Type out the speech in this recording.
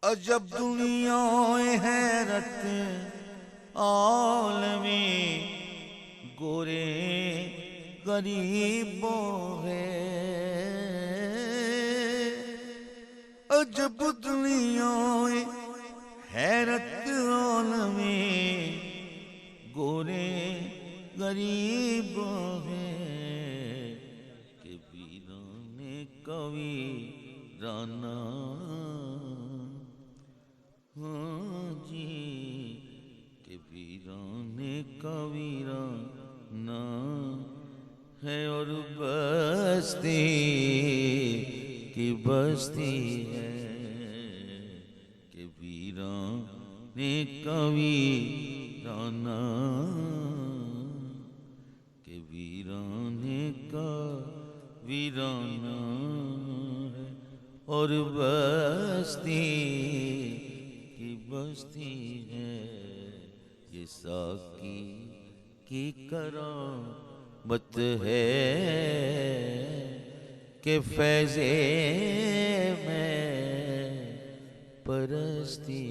عجب دنیا حیرت عالمی گورے غریبوں ہے، عجب دنیا حیرت عالمی گورے غریبوں ہے، کہ ویران کویرانہ ہاں جی، کہ ویران کویرانہ ہے اور بستی کی بستی ہے، کہ ویران کویرانہ، کہ ویران کویرانہ ہے اور بستی کی بستی ہے، یہ ساقی کی کرامت ہے کہ فیض میں پرستی